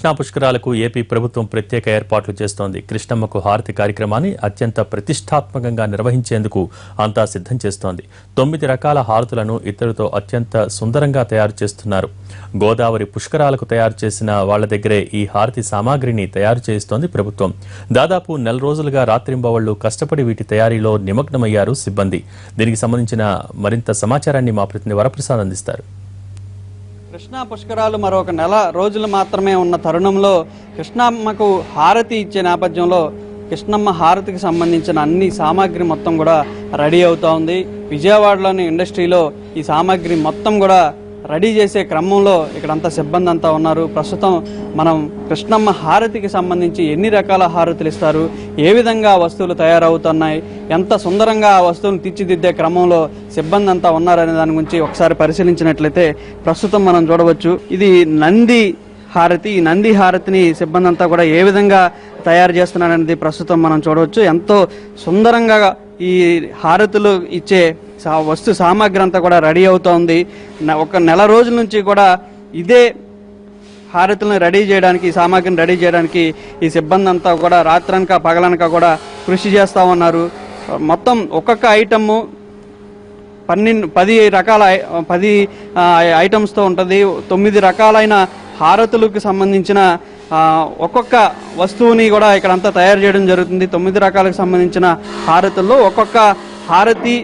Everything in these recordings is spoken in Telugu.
కృష్ణా పుష్కరాలకు ఏపీ ప్రభుత్వం ప్రత్యేక ఏర్పాట్లు చేస్తోంది. కృష్ణమ్మకు హారతి కార్యక్రమాన్ని అత్యంత ప్రతిష్టాత్మకంగా నిర్వహించేందుకు అంతా సిద్ధం చేస్తోంది. 9 రకాల హారతులను ఇతరులతో అత్యంత సుందరంగా తయారు చేస్తున్నారు. గోదావరి పుష్కరాలకు తయారు చేసిన వాళ్ల దగ్గరే ఈ హారతి సామాగ్రిని తయారు చేస్తోంది ప్రభుత్వం. దాదాపు 4 రోజులుగా రాత్రింబవళ్లు కష్టపడి వీటి తయారీలో నిమగ్నమయ్యారు సిబ్బంది. దీనికి సంబంధించిన మరింత సమాచారాన్ని మా ప్రతినిధి వరప్రసాద్ అందిస్తారు. కృష్ణా పుష్కరాలు మరొక 4 రోజులు మాత్రమే ఉన్న తరుణంలో కృష్ణమ్మకు హారతి ఇచ్చే నేపథ్యంలో కృష్ణమ్మ హారతికి సంబంధించిన అన్ని సామాగ్రి మొత్తం కూడా రెడీ అవుతా ఉంది. విజయవాడలోని ఇండస్ట్రీలో ఈ సామాగ్రి మొత్తం కూడా రెడీ చేసే క్రమంలో ఇక్కడంతా సిబ్బంది అంతా ఉన్నారు. ప్రస్తుతం మనం కృష్ణమ్మ హారతికి సంబంధించి ఎన్ని రకాల హారతులు ఇస్తారు, ఏ విధంగా వస్తువులు తయారవుతున్నాయి, ఎంత సుందరంగా ఆ వస్తువులను తీర్చిదిద్దే క్రమంలో సిబ్బంది అంతా ఉన్నారనే దాని గురించి ఒకసారి పరిశీలించినట్లయితే ప్రస్తుతం మనం చూడవచ్చు. ఇది నంది హారతి. ఈ నంది హారతిని సిబ్బంది అంతా కూడా ఏ విధంగా తయారు చేస్తున్నారనేది ప్రస్తుతం మనం చూడవచ్చు. ఎంతో సుందరంగా ఈ హారతులు ఇచ్చే వస్తు సామాగ్రి అంతా కూడా రెడీ అవుతోంది. ఒక 4 రోజుల నుంచి కూడా ఇదే హారతులను రెడీ చేయడానికి, ఈ సామాగ్రిని రెడీ చేయడానికి ఈ సిబ్బంది అంతా కూడా రాత్రనక పగలనక కూడా కృషి చేస్తూ ఉన్నారు. మొత్తం ఒక్కొక్క ఐటమ్ 10 రకాల 10 ఐటమ్స్తో ఉంటుంది. 9 రకాలైన హారతులకు సంబంధించిన ఒక్కొక్క వస్తువుని కూడా ఇక్కడంతా తయారు చేయడం జరుగుతుంది. 9 రకాలకు సంబంధించిన హారతుల్లో ఒక్కొక్క హారతి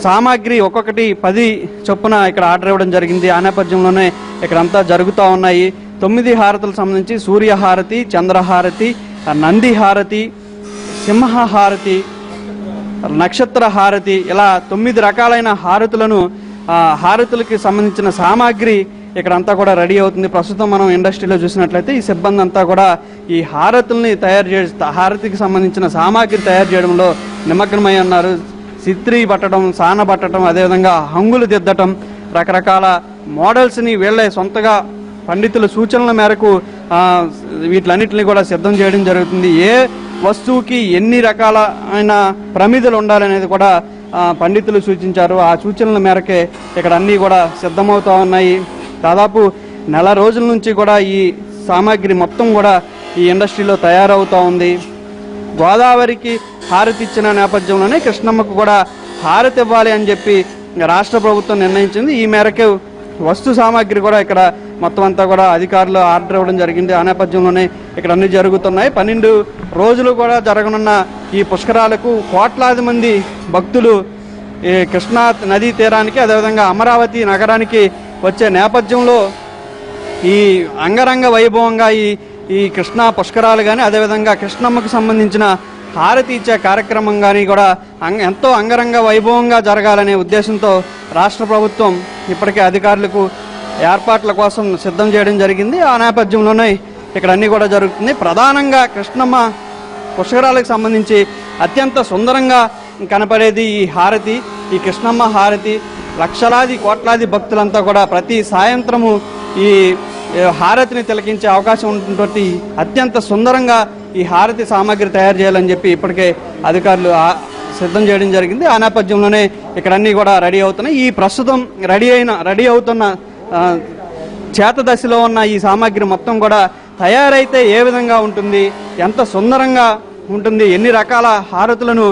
సామాగ్రి ఒక్కొక్కటి 10 చొప్పున ఇక్కడ ఆర్డర్ ఇవ్వడం జరిగింది. ఆ నేపథ్యంలోనే ఇక్కడంతా జరుగుతూ ఉన్నాయి. 9 హారతులకు సంబంధించి సూర్యహారతి, చంద్రహారతి, నంది హారతి, సింహ హారతి, నక్షత్ర హారతి, ఇలా 9 రకాలైన హారతులను హారతులకి సంబంధించిన సామాగ్రి ఇక్కడంతా కూడా రెడీ అవుతుంది. ప్రస్తుతం మనం ఇండస్ట్రీలో చూసినట్లయితే ఈ సిబ్బంది అంతా కూడా ఈ హారతుల్ని తయారు హారతికి సంబంధించిన సామాగ్రి తయారు చేయడంలో నిమగ్నమై ఉన్నారు. సిత్రి పట్టడం, సాన పట్టడం, అదేవిధంగా హంగులు దిద్దటం, రకరకాల మోడల్స్ని వీళ్ళే సొంతగా పండితుల సూచనల మేరకు వీటిలన్నింటినీ కూడా సిద్ధం చేయడం జరుగుతుంది. ఏ వస్తువుకి ఎన్ని రకాలైన ప్రమిదలు ఉండాలనేది కూడా పండితులు సూచించారు. ఆ సూచనల మేరకే ఇక్కడ అన్నీ కూడా సిద్ధమవుతూ ఉన్నాయి. దాదాపు 4 రోజుల నుంచి కూడా ఈ సామాగ్రి మొత్తం కూడా ఈ ఇండస్ట్రీలో తయారవుతూ ఉంది. గోదావరికి హారతి ఇచ్చిన నేపథ్యంలోనే కృష్ణమ్మకు కూడా హారతి ఇవ్వాలి అని చెప్పి రాష్ట్ర ప్రభుత్వం నిర్ణయించింది. ఈ మేరకు వస్తు సామాగ్రి కూడా ఇక్కడ మొత్తం అంతా కూడా అధికారులు ఆర్డర్ ఇవ్వడం జరిగింది. ఆ నేపథ్యంలోనే ఇక్కడ అన్ని జరుగుతున్నాయి. 12 రోజులు కూడా జరగనున్న ఈ పుష్కరాలకు కోట్లాది మంది భక్తులు ఈ కృష్ణా నదీ తీరానికి, అదేవిధంగా అమరావతి నగరానికి వచ్చే నేపథ్యంలో ఈ అంగరంగ వైభవంగా ఈ కృష్ణా పుష్కరాలు కానీ, అదేవిధంగా కృష్ణమ్మకు సంబంధించిన హారతి ఇచ్చే కార్యక్రమం కానీ కూడా ఎంతో అంగరంగ వైభవంగా జరగాలనే ఉద్దేశంతో రాష్ట్ర ప్రభుత్వం ఇప్పటికే అధికారులకు ఏర్పాట్ల కోసం సిద్ధం చేయడం జరిగింది. ఆ నేపథ్యంలోనే ఇక్కడ అన్నీ కూడా జరుగుతుంది. ప్రధానంగా కృష్ణమ్మ పుష్కరాలకు సంబంధించి అత్యంత సుందరంగా కనపడేది ఈ హారతి, ఈ కృష్ణమ్మ హారతి. లక్షలాది కోట్లాది భక్తులంతా కూడా ప్రతి సాయంత్రము ఈ హారతిని తిలకించే అవకాశం ఉన్నటువంటి అత్యంత సుందరంగా ఈ హారతి సామాగ్రి తయారు చేయాలని చెప్పి ఇప్పటికే అధికారులు సిద్ధం చేయడం జరిగింది. ఆ నేపథ్యంలోనే ఇక్కడ అన్నీ కూడా రెడీ అవుతున్నాయి. ఈ ప్రస్తుతం రెడీ అవుతున్న చేత దశలో ఉన్న ఈ సామాగ్రి మొత్తం కూడా తయారైతే ఏ విధంగా ఉంటుంది, ఎంత సుందరంగా ఉంటుంది, ఎన్ని రకాల హారతులను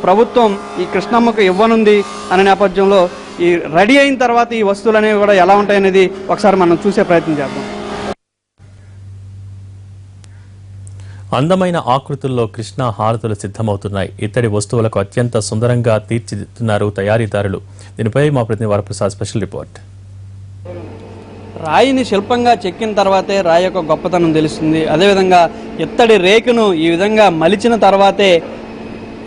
ప్రభుత్వం ఈ కృష్ణమ్మకు ఇవ్వనుంది అనే నేపథ్యంలో ఈ రెడీ అయిన తర్వాత ఈ వస్తువులు అనేవి కూడా ఎలా ఉంటాయనేది ఒకసారి మనం చూసే ప్రయత్నం చేద్దాం. అందమైన ఆకృతుల్లో కృష్ణా హారతులు సిద్ధమవుతున్నాయి. ఇతడి వస్తువులకు అత్యంత సుందరంగా తీర్చిదిద్దుతున్నారు తయారీదారులు. దీనిపై మా ప్రతినిధి వరప్రసాద్ స్పెషల్ రిపోర్ట్. రాయిని శిల్పంగా చెక్కిన తర్వాతే రాయి యొక్క గొప్పతనం తెలుస్తుంది. అదేవిధంగా ఇత్తడి రేకును ఈ విధంగా మలిచిన తర్వాతే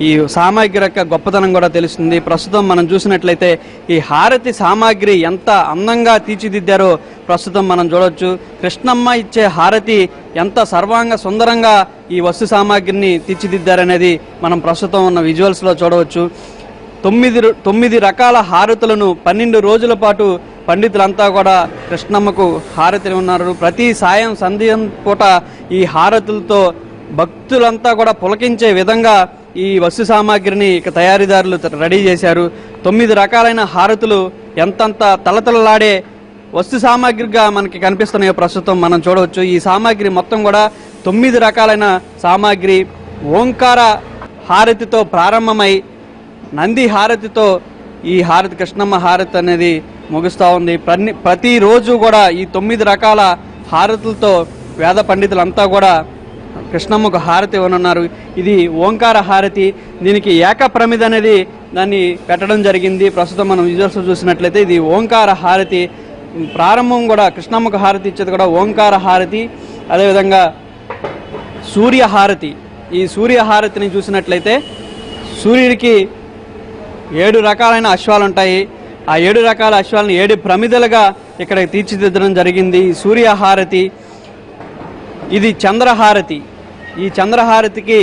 ఈ సామాగ్రి యొక్క గొప్పతనం కూడా తెలుస్తుంది. ప్రస్తుతం మనం చూసినట్లయితే ఈ హారతి సామాగ్రి ఎంత అందంగా తీర్చిదిద్దారో ప్రస్తుతం మనం చూడవచ్చు. కృష్ణమ్మ ఇచ్చే హారతి ఎంత సర్వాంగ సుందరంగా ఈ వస్తు సామాగ్రిని తీర్చిదిద్దారనేది మనం ప్రస్తుతం ఉన్న విజువల్స్లో చూడవచ్చు. 9 రకాల హారతులను 12 రోజుల పాటు పండితులంతా కూడా కృష్ణమ్మకు హారతి ఉన్నారు. ప్రతి సాయం సంధ్యం పూట ఈ హారతులతో భక్తులంతా కూడా పులకించే విధంగా ఈ వస్తు సామాగ్రిని తయారీదారులు రెడీ చేశారు. 9 రకాలైన హారతులు ఎంతంత తలతలలాడే వస్తు సామాగ్రిగా మనకి కనిపిస్తున్నాయి. ప్రస్తుతం మనం చూడవచ్చు ఈ సామాగ్రి మొత్తం కూడా 9 రకాలైన సామాగ్రి ఓంకార హారతితో ప్రారంభమై నంది హారతితో ఈ హారతి కృష్ణమ్మ హారతి అనేది ముగుస్తూ ఉంది. ప్రతిరోజు కూడా ఈ 9 రకాల హారతులతో వేద పండితులంతా కూడా కృష్ణమ్మకు హారతి ఇవ్వనున్నారు. ఇది ఓంకార హారతి. దీనికి ఏకప్రమిద అనేది దాన్ని పెట్టడం జరిగింది. ప్రస్తుతం మనం విజువల్స్ చూసినట్లయితే ఇది ఓంకార హారతి. ప్రారంభం కూడా కృష్ణమ్మకు హారతి ఇచ్చేది కూడా ఓంకార హారతి. అదేవిధంగా సూర్య హారతి. ఈ సూర్య హారతిని చూసినట్లయితే సూర్యుడికి 7 రకాలైన అశ్వాలు ఉంటాయి. ఆ 7 రకాల అశ్వాలను 7 ప్రమిదలుగా ఇక్కడ తీర్చిదిద్దడం జరిగింది. సూర్య హారతి. ఇది చంద్రహారతి. ఈ చంద్రహారతికి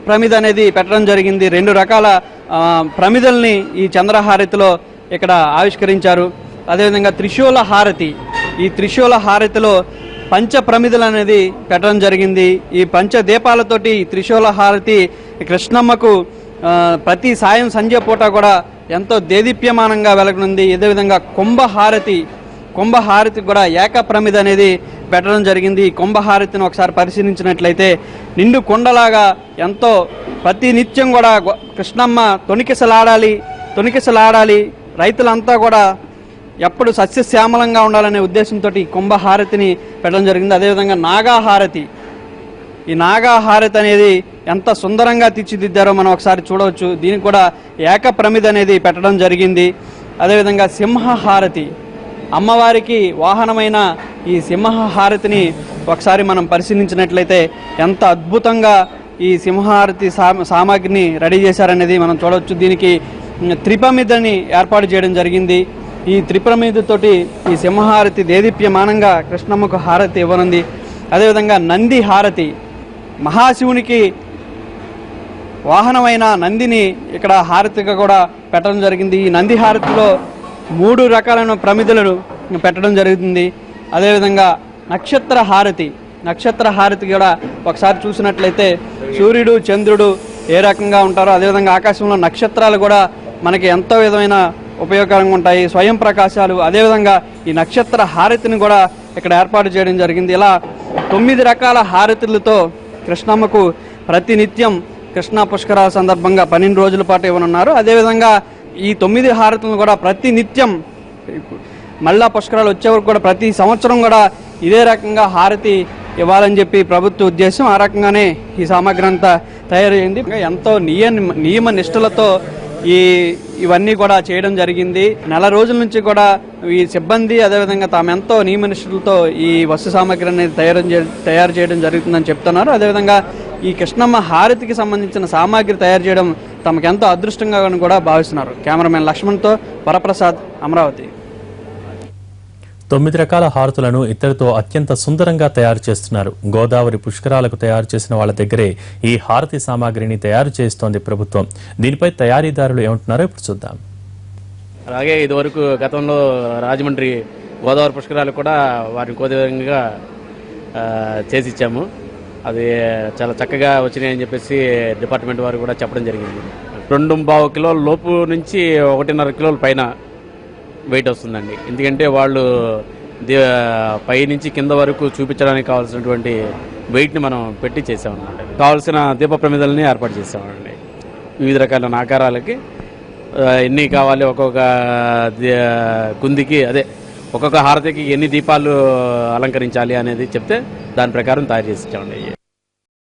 ప్రమిద అనేది పెట్టడం జరిగింది. 2 రకాల ప్రమిదల్ని ఈ చంద్రహారతిలో ఇక్కడ ఆవిష్కరించారు. అదేవిధంగా త్రిశూల హారతి. ఈ త్రిశూల హారతిలో పంచ ప్రమిదలు అనేది పెట్టడం జరిగింది. ఈ పంచ దీపాలతోటి త్రిశూల హారతి కృష్ణమ్మకు ప్రతి సాయం సంధ్య పూట కూడా ఎంతో దేదీప్యమానంగా వెలగనుంది. అదేవిధంగా కుంభహారతి కూడా ఏకప్రమిద అనేది పెట్టడం జరిగింది. ఈ కుంభహారతిని ఒకసారి పరిశీలించినట్లయితే నిండు కొండలాగా ఎంతో ప్రతి నిత్యం కూడా కృష్ణమ్మ తొణికిసలాడాలి రైతులంతా కూడా ఎప్పుడు సస్యశ్యామలంగా ఉండాలనే ఉద్దేశంతో ఈ కుంభహారతిని పెట్టడం జరిగింది. అదేవిధంగా నాగాహారతి. ఈ నాగాహారతి అనేది ఎంత సుందరంగా తీర్చిదిద్దారో మనం ఒకసారి చూడవచ్చు. దీనికి కూడా ఏకప్రమిద అనేది పెట్టడం జరిగింది. అదేవిధంగా సింహహారతి. అమ్మవారికి వాహనమైన ఈ సింహహారతిని ఒకసారి మనం పరిశీలించినట్లయితే ఎంత అద్భుతంగా ఈ సింహహారతి సామాగ్రిని రెడీ చేశారనేది మనం చూడవచ్చు. దీనికి త్రిప్రమిదని ఏర్పాటు చేయడం జరిగింది. ఈ త్రిప్రమిదతోటి ఈ సింహహారతి దేదీప్యమానంగా కృష్ణమ్మకు హారతి ఇవ్వనుంది. అదేవిధంగా నంది హారతి. మహాశివునికి వాహనమైన నందిని ఇక్కడ హారతిగా కూడా పెట్టడం జరిగింది. ఈ నంది హారతిలో 3 రకాలైన ప్రమిదలను పెట్టడం జరుగుతుంది. అదేవిధంగా నక్షత్ర హారతి కూడా ఒకసారి చూసినట్లయితే సూర్యుడు చంద్రుడు ఏ రకంగా ఉంటారో అదేవిధంగా ఆకాశంలో నక్షత్రాలు కూడా మనకి ఎంతో విధమైన ఉపయోగకరంగా ఉంటాయి. స్వయం ప్రకాశాలు. అదేవిధంగా ఈ నక్షత్ర హారతిని కూడా ఇక్కడ ఏర్పాటు చేయడం జరిగింది. ఇలా 9 రకాల హారతులతో కృష్ణమ్మకు ప్రతినిత్యం కృష్ణా పుష్కరాల సందర్భంగా 12 రోజుల పాటు ఇవ్వనున్నారు. అదేవిధంగా ఈ 9 హారతులను కూడా ప్రతినిత్యం మళ్ళా పుష్కరాలు వచ్చే వరకు కూడా ప్రతి సంవత్సరం కూడా ఇదే రకంగా హారతి ఇవ్వాలని చెప్పి ప్రభుత్వ ఉద్దేశం. ఆ రకంగానే ఈ సామాగ్రి అంతా తయారైంది. ఎంతో నియమ నిష్ఠలతో ఇవన్నీ కూడా చేయడం జరిగింది. నెల రోజుల నుంచి కూడా ఈ సిబ్బంది అదేవిధంగా తాము ఎంతో నియమ నిష్ఠలతో ఈ వస్తు సామాగ్రి అనేది తయారు చేయడం జరుగుతుందని చెప్తున్నారు. అదేవిధంగా ఈ కృష్ణమ్మ హారతికి సంబంధించిన సామాగ్రి తయారు చేయడం తమకెంతో అదృష్టంగా కూడా భావిస్తున్నారు. కెమెరామెన్ లక్ష్మణ్తో వరప్రసాద్, అమరావతి. 9 రకాల హారతులను ఇత్తడితో అత్యంత సుందరంగా తయారు చేస్తున్నారు. గోదావరి పుష్కరాలకు తయారు చేసిన వాళ్ళ దగ్గరే ఈ హారతి సామాగ్రిని తయారు చేస్తోంది ప్రభుత్వం. దీనిపై తయారీదారులు ఏమంటున్నారో ఇప్పుడు చూద్దాం. అలాగే ఇదివరకు గతంలో రాజమండ్రి గోదావరి పుష్కరాలు కూడా వారిని కోదిగా చేసి ఇచ్చాము. అది చాలా చక్కగా వచ్చినాయని చెప్పేసి డిపార్ట్మెంట్ వారు కూడా చెప్పడం జరిగింది. 2.5 కిలోల లోపు నుంచి 1.5 కిలోల పైన వెయిట్ వస్తుందండి. ఎందుకంటే వాళ్ళు పై నుంచి కింద వరకు చూపించడానికి కావాల్సినటువంటి వెయిట్ని మనం పెట్టి చేసామన్నమాట. కావాల్సిన దీప ప్రమిదల్ని ఏర్పాటు చేసామండి. వివిధ రకాల ఆకారాలకి ఎన్ని కావాలి, ఒక్కొక్క కుందికి ఒక్కొక్క హారతికి ఎన్ని దీపాలు అలంకరించాలి అనేది చెప్తే దాని ప్రకారం తయారు చేసి ఇచ్చామండి.